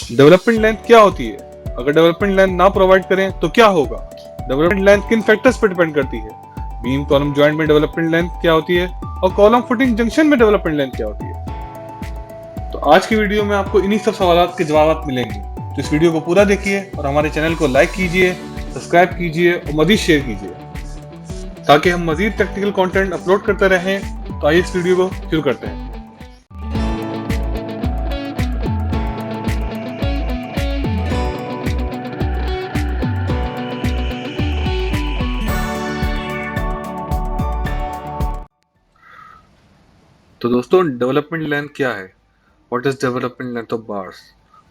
Development length क्या होती है? अगर डेवलपमेंट लेंथ ना प्रोवाइड करें तो क्या होगा? डेवलपमेंट लेंथ किन फैक्टर्स पर डिपेंड करती है? बीम कॉलम जॉइंट में डेवलपमेंट लेंथ क्या होती है और कॉलम फुटिंग जंक्शन में डेवलपमेंट लेंथ क्या होती है? तो आज की वीडियो में आपको इन्हीं सब सवालों के जवाब मिलेंगे। तो इस वीडियो को पूरा देखिए और हमारे चैनल को लाइक कीजिए, सब्सक्राइब कीजिए और मजीद शेयर कीजिए ताकि हम मजीद टेक्निकल कंटेंट अपलोड करते रहें। तो आइए इस वीडियो को शुरू करते हैं। तो दोस्तों, डेवलपमेंट लेंथ क्या है? What is development length of bars?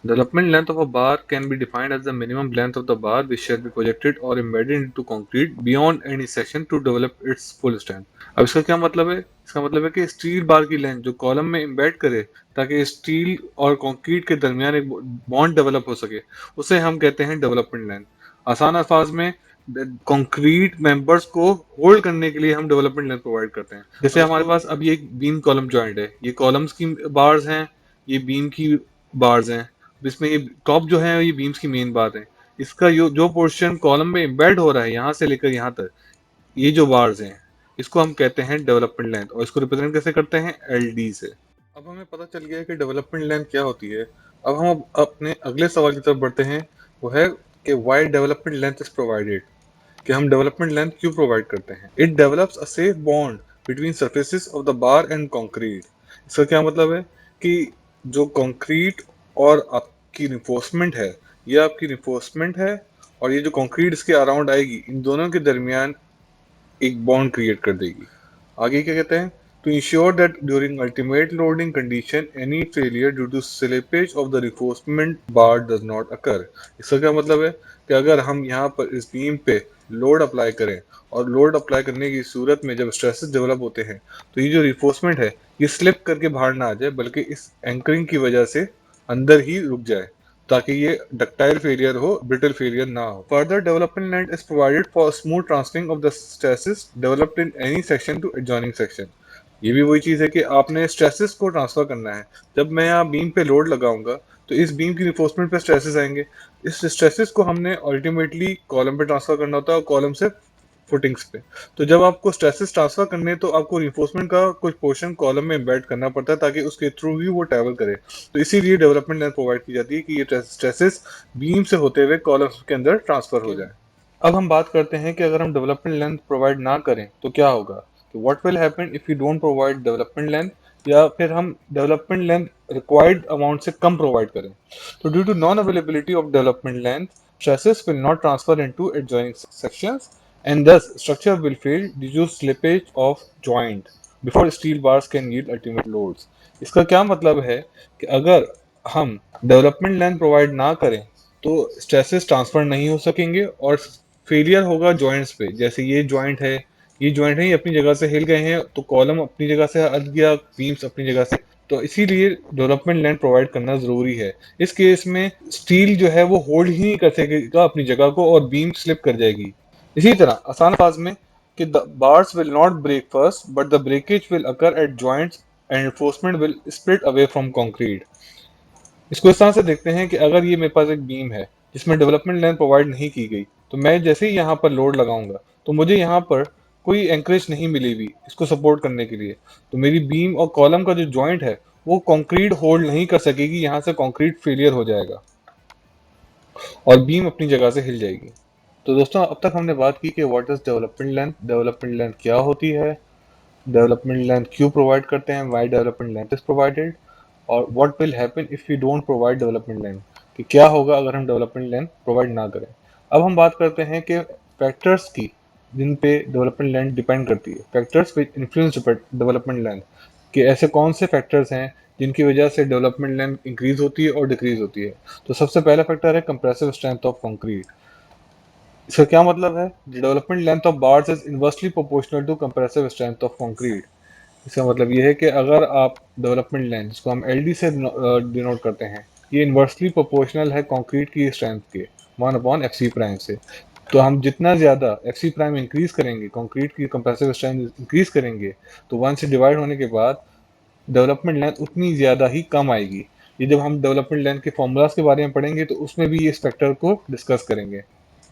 Development length of a bar can be defined as the minimum length of the bar which shall be projected or embedded into concrete beyond any section to develop its full strength. अब इसका क्या मतलब है? इसका मतलब है कि steel bar की लेंथ जो कॉलम में एम्बेड करे ताकि स्टील और कंक्रीट के दरमियान एक बॉन्ड डेवलप हो सके, उसे हम कहते हैं डेवलपमेंट लेंथ। आसान अल्फाज में कंक्रीट मेंबर्स को होल्ड करने के लिए हम डेवलपमेंट लेंथ प्रोवाइड करते हैं। जैसे हमारे पास अब ये एक बीम कॉलम जॉइंट है, ये कॉलम्स की बार्स हैं, ये बीम की बार्स हैं। इसमें ये टॉप जो है ये बीम्स की मेन बार है। इसका जो पोर्शन कॉलम में एम्बेड हो रहा है यहाँ से लेकर यहाँ तक, ये जो बार्स हैं इसको हम कहते हैं डेवलपमेंट लेंथ। और इसको रिप्रेजेंट कैसे करते हैं? एलडी से। अब हमें पता चल गया है कि डेवलपमेंट लेंथ क्या होती है। अब हम अपने अगले सवाल की तरफ बढ़ते हैं, वो है कि why development length is provided. कि हम डेवलपमेंट लेंथ क्यों प्रोवाइड करते हैं? It develops a safe bond between surfaces of the bar and concrete. इसका क्या मतलब है कि जो कंक्रीट और आपकी रिफोर्समेंट है, ये आपकी रिफोर्समेंट है और ये जो कंक्रीट इसके अराउंड आएगी, इन दोनों के दरमियान एक बॉन्ड क्रिएट कर देगी। आगे क्या कहते हैं? To ensure that during ultimate loading condition any failure due to slippage of the reinforcement bar does not occur. इसका क्या मतलब है कि अगर हम यहाँ पर इस बीम पे लोड अप्लाई करें और लोड अप्लाई करने की सूरत में जब स्ट्रेसेस डेवलप होते हैं तो ये जो रिफोर्समेंट है ये स्लिप करके बाहर ना आ जाए, बल्कि इस एंकरिंग की वजह से अंदर ही रुक जाए ताकि ये डक्टाइल फेलियर हो, ब्रिटल फेलियर ना हो। Further development length is provided for smooth transferring of the stresses developed in any section two adjoining section. ये भी वही चीज है कि आपने स्ट्रेसेस को ट्रांसफर करना है। जब मैं यहाँ बीम पे लोड लगाऊंगा तो इस बीम की रिफोर्समेंट पे स्ट्रेसेस आएंगे। इस स्ट्रेसेस को हमने अल्टीमेटली कॉलम पे ट्रांसफर करना होता है और कॉलम से फुटिंग्स पे। तो जब आपको स्ट्रेसेस ट्रांसफर करने तो आपको रिइंफोर्समेंट का कुछ पोर्शन कॉलम में एम्बेड करना पड़ता है ताकि उसके थ्रू ही वो ट्रैवल करे। तो इसीलिए डेवलपमेंट लेंथ प्रोवाइड की जाती है कि ये स्ट्रेसेस बीम से होते हुए कॉलम के अंदर ट्रांसफर हो जाए। अब हम बात करते हैं कि अगर हम डेवलपमेंट लेंथ प्रोवाइड ना करें तो क्या होगा। तो what will happen if you don't provide development length, या फिर हम डेवलपमेंट लेंथ रिक्वायर्ड अमाउंट से कम प्रोवाइड करें। तो due to non availability of development length, stresses will not transfer into adjoining sections and thus structure will fail due to slippage of joint before steel bars can yield ultimate loads। इसका क्या मतलब है कि अगर हम development length provide ना करें तो स्ट्रेसेस ट्रांसफर नहीं हो सकेंगे और फेलियर होगा जॉइंट्स पे। जैसे ये जॉइंट है, ये जॉइंट है, ये अपनी जगह से हिल गए हैं तो कॉलम अपनी जगह से हट गया, बीम्स अपनी जगह से। तो इसीलिए डेवलपमेंट लेंथ प्रोवाइड करना जरूरी है। इस केस में स्टील जो है वो होल्ड ही नहीं कर सकेगा अपनी जगह को और बीम स्लिप कर जाएगी। इसी तरह आसान अंदाज में कि the bars will not break first but the breakage will occur at joints and reinforcement will split away from concrete. इसको इस तरह से देखते हैं कि अगर ये मेरे पास एक बीम है जिसमें डेवलपमेंट लेंथ प्रोवाइड नहीं की गई, तो मैं जैसे ही यहाँ पर लोड लगाऊंगा तो मुझे यहाँ पर कोई एंकरेज नहीं मिलेगी इसको सपोर्ट करने के लिए। तो मेरी बीम और कॉलम का जो जॉइंट है वो कंक्रीट होल्ड नहीं कर सकेगी, यहाँ से कंक्रीट फेलियर हो जाएगा और बीम अपनी जगह से हिल जाएगी। तो दोस्तों, अब तक हमने बात की कि what is development length, development length क्या होती है, डेवलपमेंट लेंथ क्यों प्रोवाइड करते हैं, why development length is provided, और what will happen if you don't provide development length, कि क्या होगा अगर हम डेवलपमेंट लेंथ प्रोवाइड ना करें। अब हम बात करते हैं कि फैक्टर्स की जिन पे डेवलपमेंट लेंथ डिपेंड करती है, factors which influence development length, कि ऐसे कौन से फैक्टर्स हैं जिनकी वजह से डेवलपमेंट लेंथ इंक्रीज होती है और डिक्रीज होती है। तो सबसे पहला फैक्टर है कंप्रेसिव स्ट्रेंथ ऑफ कंक्रीट। इसका क्या मतलब है? Development length of bars is inversely proportional to compressive strength of concrete. इसका मतलब ये है कि अगर आप डेवलपमेंट लेंथ, जिसको हम एल डी से डिनोट करते हैं, ये इन्वर्सली प्रोपोर्शनल है कंक्रीट की स्ट्रेंथ के 1/FC प्राइम से। तो हम जितना ज़्यादा FC प्राइम इंक्रीज करेंगे, कंक्रीट की कंप्रेसिव स्ट्रेंथ इंक्रीज करेंगे, तो 1 से डिवाइड होने के बाद डेवलपमेंट लेंथ उतनी ज़्यादा ही कम आएगी। ये जब हम डेवलपमेंट लेंथ के फॉर्मूलाज के बारे में पढ़ेंगे तो उसमें भी इस फैक्टर को डिस्कस करेंगे।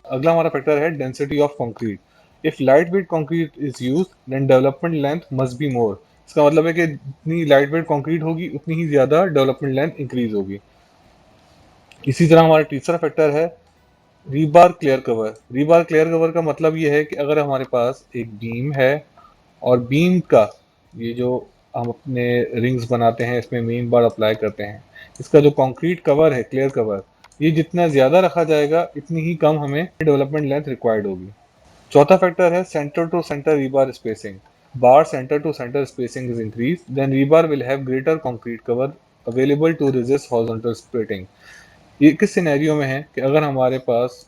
अगला हमारा फैक्टर है density of concrete. If light weight concrete is use then development length must be more. इसका मतलब है कि जितनी लाइट वेट कंक्रीट होगी उतनी ही ज्यादा डेवलपमेंट लेंथ इंक्रीज होगी। इसी तरह हमारा तीसरा फैक्टर है rebar clear cover. Rebar clear cover का मतलब ये है कि अगर हमारे पास एक बीम है और बीम का ये जो हम अपने रिंग्स बनाते हैं इसमें मेन बार अप्लाई करते हैं, इसका जो कंक्रीट कवर है क्लियर कवर, ये जितना ज्यादा रखा जाएगा इतनी ही कम हमें डेवलपमेंट लेंथ रिक्वायर्ड होगी। चौथा फैक्टर है centre to centre rebar spacing. Bar centre to centre spacing is increase then rebar will have greater concrete cover available to resist horizontal splitting. ये किस सिनेरियो में है कि अगर हमारे पास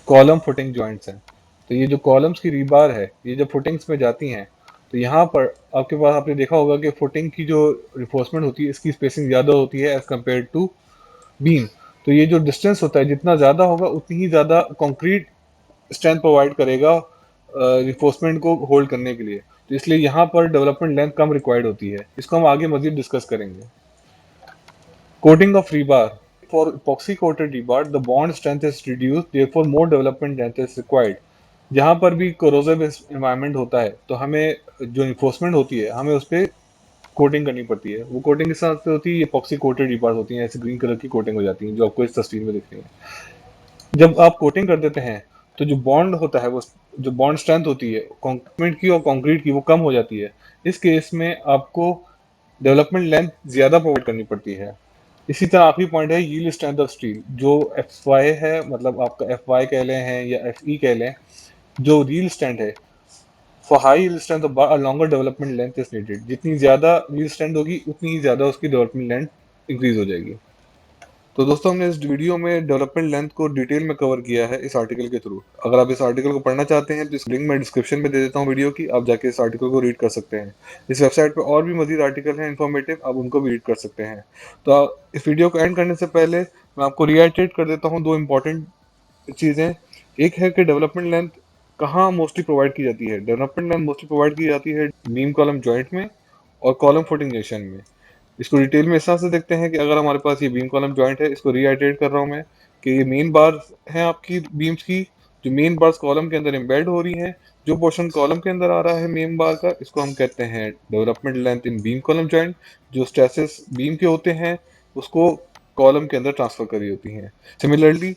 कॉलम फुटिंग जॉइंट्स हैं, तो ये जो कॉलम्स की रीबार है ये जब फुटिंग्स में जाती हैं तो यहाँ पर आपके पास आपने देखा होगा कि फुटिंग की जो रिफोर्समेंट होती है इसकी स्पेसिंग ज़्यादा होती है एज कम्पेयर टू बीम। तो ये जो डिस्टेंस होता है जितना ज़्यादा होगा उतनी ही ज़्यादा कंक्रीट स्ट्रेंथ प्रोवाइड करेगा रिफोर्समेंट को होल्ड करने के लिए। तो इसलिए यहाँ पर डेवलपमेंट लेंथ कम रिक्वायर्ड होती है। इसको हम आगे मजीद डिस्कस करेंगे। Coating of rebar. For epoxy coated rebar, the bond strength is reduced, therefore more development length is required. जहाँ पर भी corrosive environment होता है तो हमें जो enforcement होती है हमें उस पर कोटिंग करनी पड़ती है। वो कोटिंग किस तरह से होती है, epoxy coated rebar होती है, ऐसे ग्रीन कलर की कोटिंग हो जाती है जो आपको इस तस्वीर में दिख रही है। जब आप कोटिंग कर देते हैं तो जो बॉन्ड होता है वो जो बॉन्ड स्ट्रेंथ होती है कंक्रीट की और कंक्रीट की वो कम हो जाती है। इस केस में आपको डेवलपमेंट लेंथ ज़्यादा प्रोवाइड करनी पड़ती है। इसी तरह आखिरी पॉइंट है यील्ड स्ट्रेंथ ऑफ स्टील। जो एफ वाई है, मतलब आपका एफ वाई कह लें हैं या एफ ई कह लें, जो रील स्ट्रेंथ है for high yield strength of bar longer development length is needed. जितनी ज़्यादा यील्ड स्ट्रेंथ होगी उतनी ही ज़्यादा उसकी डेवलपमेंट लेंथ इंक्रीज हो जाएगी। तो दोस्तों हमने इस वीडियो में डेवलपमेंट लेंथ को डिटेल में कवर किया है इस आर्टिकल के थ्रू। अगर आप इस आर्टिकल को पढ़ना चाहते हैं तो इस लिंक मैं डिस्क्रिप्शन में दे देता हूँ वीडियो की, आप जाके इस आर्टिकल को रीड कर सकते हैं। इस वेबसाइट पर और भी मजीद आर्टिकल हैं इन्फॉर्मेटिव, आप उनको भी रीड कर सकते हैं। तो इस वीडियो को एंड करने से पहले मैं आपको रिआइटरेट कर देता हूँ दो इंपॉर्टेंट चीज़ें। एक है कि डेवलपमेंट लेंथ कहाँ मोस्टली प्रोवाइड की जाती है। डेवलपमेंट लेंथ मोस्टली प्रोवाइड की जाती है बीम कॉलम जॉइंट में और कॉलम फुटिंग जंक्शन में। इसको डिटेल में इस तरह से देखते हैं कि अगर हमारे पास ये बीम कॉलम जॉइंट है, इसको रीहाइड्रेट कर रहा हूँ मैं कि ये मेन बार है आपकी बीम्स की, जो मेन बार्स कॉलम के अंदर एम्बेड हो रही हैं। जो पोर्शन कॉलम के अंदर आ रहा है मेन बार का, इसको हम कहते हैं development length in beam column joint. जो स्ट्रेसेस बीम के होते हैं उसको कॉलम के अंदर ट्रांसफर करी होती हैं। सिमिलरली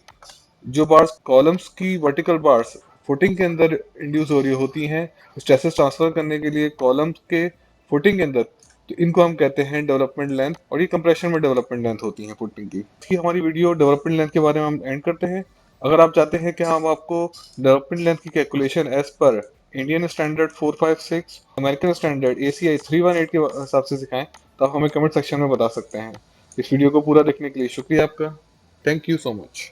जो बार्स कॉलम्स की वर्टिकल बार्स फुटिंग के अंदर इंड्यूस हो रही होती हैं स्ट्रेसेस ट्रांसफर करने के लिए कॉलम्स के फुटिंग के अंदर, तो इनको हम कहते हैं डेवलपमेंट लेंथ। और ये कंप्रेशन में डेवलपमेंट लेंथ होती है फुटिंग की। इसकी हमारी वीडियो डेवलपमेंट लेंथ के बारे में हम एंड करते हैं। अगर आप चाहते हैं कि हम आपको डेवलपमेंट लेंथ की calculation as per Indian standard 456 American standard ACI 318 के हिसाब से सिखाएं तो आप हमें कमेंट सेक्शन में बता सकते हैं। इस वीडियो को पूरा देखने के लिए शुक्रिया आपका। Thank you so much.